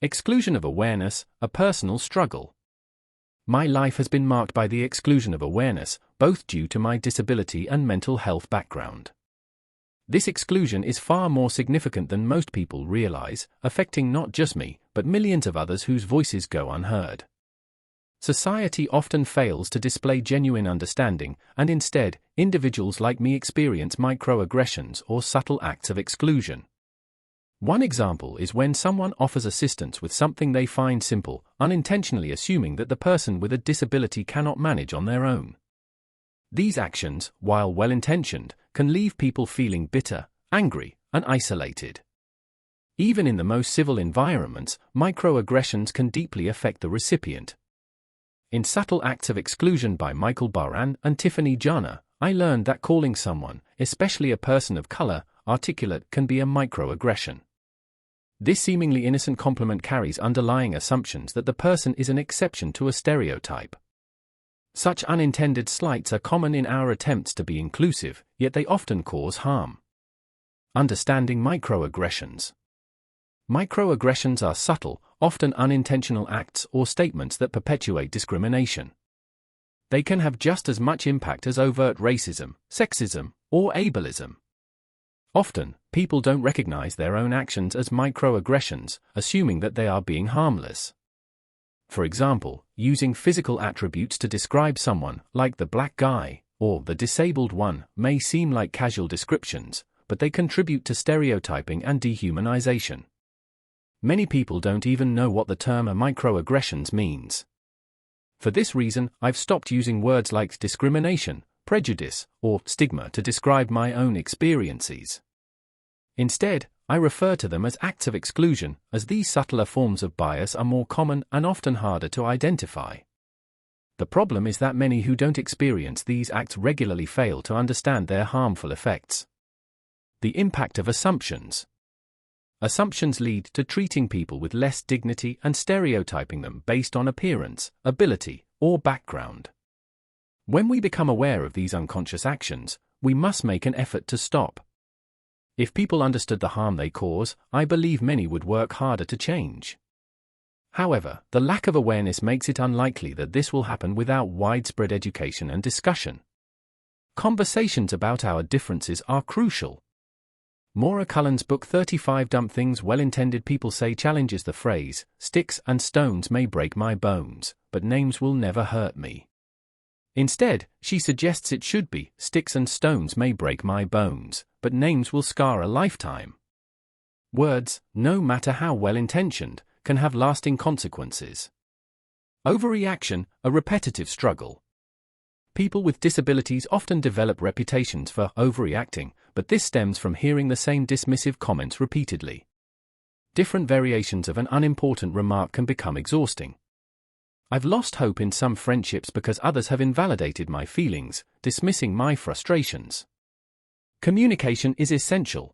Exclusion of awareness, a personal struggle. My life has been marked by the exclusion of awareness, both due to my disability and mental health background. This exclusion is far more significant than most people realize, affecting not just me, but millions of others whose voices go unheard. Society often fails to display genuine understanding, and instead, individuals like me experience microaggressions or subtle acts of exclusion. One example is when someone offers assistance with something they find simple, unintentionally assuming that the person with a disability cannot manage on their own. These actions, while well-intentioned, can leave people feeling bitter, angry, and isolated. Even in the most civil environments, microaggressions can deeply affect the recipient. In Subtle Acts of Exclusion by Michael Baran and Tiffany Jana, I learned that calling someone, especially a person of color, articulate can be a microaggression. This seemingly innocent compliment carries underlying assumptions that the person is an exception to a stereotype. Such unintended slights are common in our attempts to be inclusive, yet they often cause harm. Understanding microaggressions. Microaggressions are subtle, often unintentional acts or statements that perpetuate discrimination. They can have just as much impact as overt racism, sexism, or ableism. Often, people don't recognize their own actions as microaggressions, assuming that they are being harmless. For example, using physical attributes to describe someone, like the black guy, or the disabled one, may seem like casual descriptions, but they contribute to stereotyping and dehumanization. Many people don't even know what the term microaggressions means. For this reason, I've stopped using words like discrimination, prejudice, or stigma to describe my own experiences. Instead, I refer to them as acts of exclusion, as these subtler forms of bias are more common and often harder to identify. The problem is that many who don't experience these acts regularly fail to understand their harmful effects. The impact of assumptions. Assumptions lead to treating people with less dignity and stereotyping them based on appearance, ability, or background. When we become aware of these unconscious actions, we must make an effort to stop. If people understood the harm they cause, I believe many would work harder to change. However, the lack of awareness makes it unlikely that this will happen without widespread education and discussion. Conversations about our differences are crucial. Maura Cullen's book 35 Dumb Things Well-Intended People Say challenges the phrase, "Sticks and stones may break my bones, but names will never hurt me." Instead, she suggests it should be, "Sticks and stones may break my bones, but names will scar a lifetime." Words, no matter how well-intentioned, can have lasting consequences. Overreaction, a repetitive struggle. People with disabilities often develop reputations for overreacting, but this stems from hearing the same dismissive comments repeatedly. Different variations of an unimportant remark can become exhausting. I've lost hope in some friendships because others have invalidated my feelings, dismissing my frustrations. Communication is essential.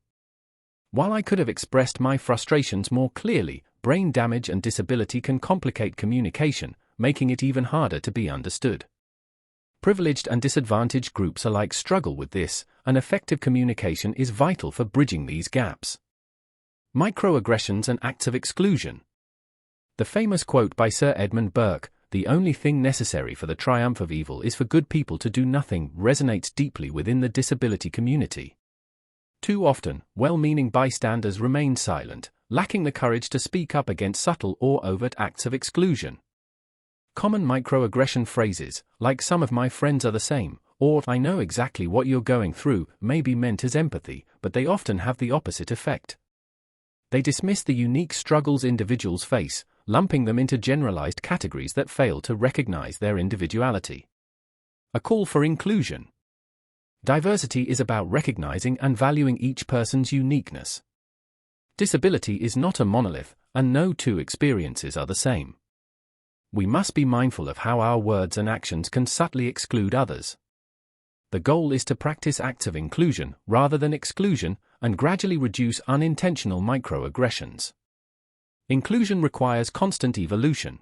While I could have expressed my frustrations more clearly, brain damage and disability can complicate communication, making it even harder to be understood. Privileged and disadvantaged groups alike struggle with this, and effective communication is vital for bridging these gaps. Microaggressions and acts of exclusion. The famous quote by Sir Edmund Burke, "The only thing necessary for the triumph of evil is for good people to do nothing," resonates deeply within the disability community. Too often, well-meaning bystanders remain silent, lacking the courage to speak up against subtle or overt acts of exclusion. Common microaggression phrases, like "some of my friends are the same," or "I know exactly what you're going through," may be meant as empathy, but they often have the opposite effect. They dismiss the unique struggles individuals face, lumping them into generalized categories that fail to recognize their individuality. A call for inclusion. Diversity is about recognizing and valuing each person's uniqueness. Disability is not a monolith, and no two experiences are the same. We must be mindful of how our words and actions can subtly exclude others. The goal is to practice acts of inclusion rather than exclusion, and gradually reduce unintentional microaggressions. Inclusion requires constant evolution.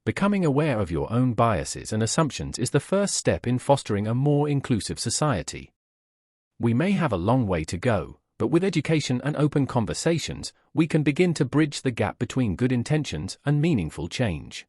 Becoming aware of your own biases and assumptions is the first step in fostering a more inclusive society. We may have a long way to go, but with education and open conversations, we can begin to bridge the gap between good intentions and meaningful change.